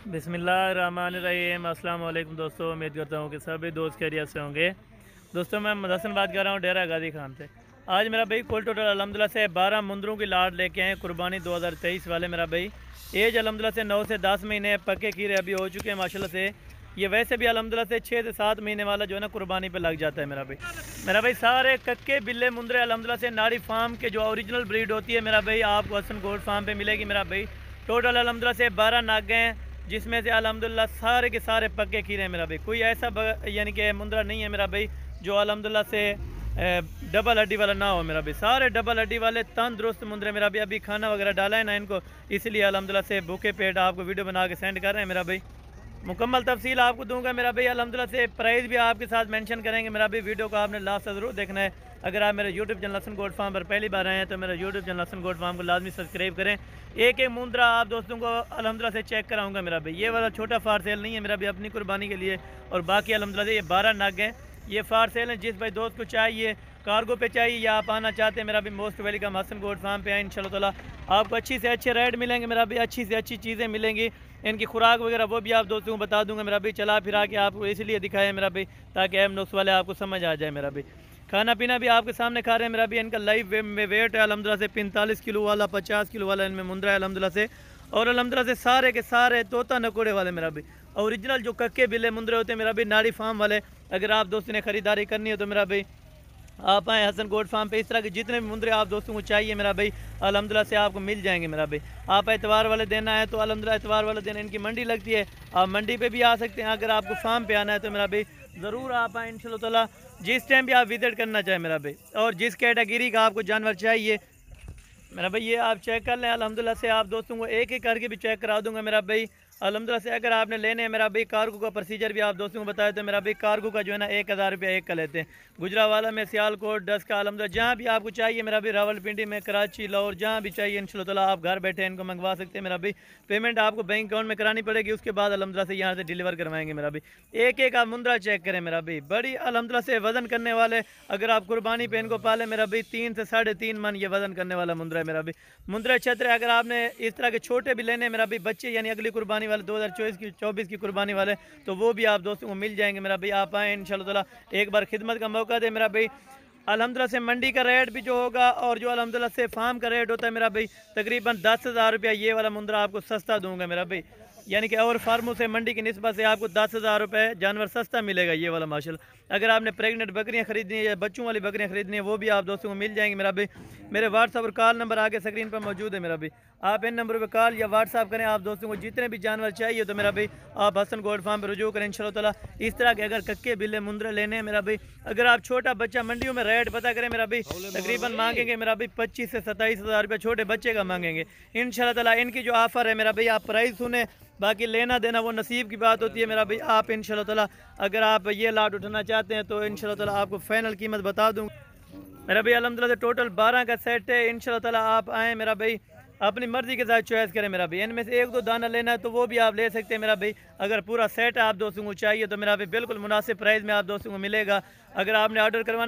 बिस्मिल्लाहिर्रहमानिर्रहीम। अस्सलाम वालेकुम दोस्तों, उम्मीद करता हूँ कि सभी दोस्त खैरियत से होंगे। दोस्तों मैं मदसन बात कर रहा हूँ डेरा गाजी खान से। आज मेरा भाई कुल टोटल अल्हम्दुलिल्लाह से 12 मुंदरों की लाट लेके आए कुर्बानी 2023 वाले। मेरा भाई एज अल्हम्दुलिल्लाह से 9 से 10 महीने पक्के खीरे अभी हो चुके हैं माशाल्लाह से। ये वैसे भी अल्हम्दुलिल्लाह से 6 से 7 महीने वाला जो है ना कुर्बानी पे लग जाता है मेरा भाई सारे कक्के बिल्ले मुंदरे अल्हम्दुलिल्लाह से नारी फार्म के जो ओरिजिनल ब्रीड होती है मेरा भाई आपको हसन गोल्ड फार्म पे मिलेगी। मेरा भाई टोटल अल्हम्दुलिल्लाह से 12 नागे हैं, जिसमें से अल्हम्दुलिल्लाह सारे के सारे पक्के खीरे हैं मेरा भाई। कोई ऐसा यानी कि मुंदरा नहीं है मेरा भाई जो अल्हम्दुलिल्लाह से डबल हड्डी वाला ना हो मेरा भाई। सारे डबल हड्डी वाले तंदुरुस्त मुंदरे मेरा भाई। अभी खाना वगैरह डाला है ना इनको, इसलिए अल्हम्दुलिल्लाह से भूखे पेट आपको वीडियो बना के सेंड कर रहे हैं मेरा भाई। मुकम्मल तफसील आपको दूंगा मेरा भाई। अल्हम्दुलिल्लाह से प्राइस भी आपके साथ मेंशन करेंगे मेरा भाई। वीडियो को आपने लास्ट तक ज़रूर देखना है। अगर आप मेरे YouTube channel Hasan gold farm पर पहली बार आए हैं तो मेरा YouTube channel Hasan gold farm को लाजमी सब्सक्राइब करें। एक एक मुंदरा आप दोस्तों को अल्हम्दुलिल्लाह से चेक कराऊंगा मेरा भाई। ये वाला छोटा फार सेल नहीं है मेरा भाई, अपनी कुर्बानी के लिए। और बाकी अल्हम्दुलिल्लाह से ये 12 नाग हैं, ये फार सेल हैं। जिस भाई दोस्त को चाहिए कार्गो पे चाहिए या आप आना चाहते हैं मेरा भी most welcome Hasan gold farm पे आए। इंशाल्लाह ताला आपको अच्छी से अच्छे रेट मिलेंगे मेरा भी, अच्छी से अच्छी चीज़ें मिलेंगी। इनकी खुराक वगैरह वो भी आप दोस्तों को बता दूंगा मेरा भी। चला फिरा के आपको इसलिए दिखाया मेरा भी ताकि एम नुक्स वाले आपको समझ आ जाए मेरा भी। खाना पीना भी आपके सामने खा रहे हैं मेरा भी। इनका लाइव वेट है अल्हम्दुलिल्लाह से 45 किलो वाला, 50 किलो वाला इनमें मुंदरा है अल्हम्दुलिल्लाह से। और अल्हम्दुलिल्लाह से सारे के सारे तोता नकोड़े वाले मेरा भी ओरिजिनल जो कक्के बिल्ले मुंदरे होते हैं मेरा भी नाड़ी फार्म वाले। अगर आप दोस्तों ने ख़रीदारी करनी हो तो मेरा भाई आप आएँ हसन गोल्ड फार्म पे। इस तरह के जितने भी मुंदरे आप दोस्तों को चाहिए मेरा भाई अल्हम्दुलिल्लाह से आपको मिल जाएंगे मेरा भाई। आप एतवार वाले दिन आए तो अल्हम्दुलिल्लाह एतवार वाले दिन इनकी मंडी लगती है, आप मंडी पे भी आ सकते हैं। अगर आपको फार्म पे आना है तो मेरा भाई ज़रूर आप आएँ इंशाल्लाह ताला, जिस टाइम भी आप विजिट करना चाहें मेरा भाई। और जिस कैटेगरी का आपको जानवर चाहिए मेरा भाई ये आप चेक कर लें। अल्हम्दुलिल्लाह से आप दोस्तों को एक एक करके भी चेक करा दूंगा मेरा भाई अल्हम्दुलिल्लाह से। अगर आपने लेने हैं मेरा भाई कार्गो का प्रोसीजर भी आप दोस्तों को बताया तो मेरा भाई कार्गो का जो है ना 1000 रुपया एक का लेते हैं। गुजरावाला में, सियालकोट, डस का, अल्हम्दुलिल्लाह जहाँ भी आपको चाहिए मेरा भाई, रावलपिंडी में, कराची, लाहौर, जहाँ भी चाहिए इंशाल्लाह ताला आप घर बैठे इनको मंगवा सकते हैं मेरा भाई। पेमेंट आपको बैंक अकाउंट में करानी पड़ेगी, उसके बाद अल्हम्दुलिल्लाह से यहाँ से डिलीवर करवाएंगे मेरा भाई। एक एक आप मुंदरा चेक करें मेरा भाई, बड़ी अल्हम्दुलिल्लाह से वजन करने वाले। अगर आप कुर्बानी पे इनको पाले मेरा भाई 3 से 3.5 मन ये वजन करने वाला मुंदरा है मेरा भाई। मुंदरा छत्र अगर आपने इस तरह के छोटे भी लेने मेरा भाई बच्चे, यानी अगली कुर्बानी वाले 2024 की कुर्बानी वाले, तो वो भी आप दोस्तों को मिल जाएंगे मेरा भाई। आप आएँ इंशाल्लाह ताला, एक बार खिदमत का मौका दे मेरा भाई। अल्हम्दुलिल्लाह से मंडी का रेट भी जो होगा और जो अल्हम्दुलिल्लाह से फार्म का रेट होता है मेरा भाई तकरीबन 10,000 रुपया ये वाला मुंदरा आपको सस्ता दूंगा मेरा भाई। यानी कि और फार्मों से मंडी की निस्बत से आपको 10,000 रुपये जानवर सस्ता मिलेगा ये वाला माशाल्लाह। अगर आपने प्रेग्नेंट बकरियां खरीदनी है या बच्चों वाली बकरियां खरीदनी है वो भी आप दोस्तों को मिल जाएंगे मेरा भाई। मेरे व्हाट्सअप और कॉल नंबर आगे स्क्रीन पर मौजूद है मेरा भाई। आप इन नंबर पर कॉल या व्हाट्सअप करें। आप दोस्तों को जितने भी जानवर चाहिए तो मेरा भाई आप हसन गोल्ड फार्म पर रुजू करें इंशाल्लाह ताला। इस तरह के अगर कक्के बिल्ले मुंदरे लेने हैं मेरा भाई, अगर आप छोटा बच्चा मंडियों में रेट पता करें मेरा भाई तकरीबन मांगेंगे मेरा भाई 25 से 27,000 रुपये छोटे बच्चे का मांगेंगे इंशाल्लाह ताला। इनकी जो ऑफ़र है मेरा भाई आप प्राइस सुने, बाकी लेना देना वो नसीब की बात होती है मेरा भाई। आप इंशाल्लाह ताला अगर आप ये लाट उठाना चाहते हैं तो इंशाल्लाह ताला आपको फाइनल कीमत बता दूँ मेरा भाई। अल्हम्दुलिल्लाह से टोटल 12 का सेट है इंशाल्लाह ताला। आप आएँ मेरा भाई, अपनी मर्ज़ी के साथ चॉइस करें मेरा भाई। इनमें से एक दो दाना लेना है तो वो भी आप ले सकते हैं मेरा भाई। अगर पूरा सेट आप दोस्तों को चाहिए तो मेरा भाई बिल्कुल मुनासिब प्राइस में आप दोस्तों को मिलेगा। अगर आपने ऑर्डर करवाना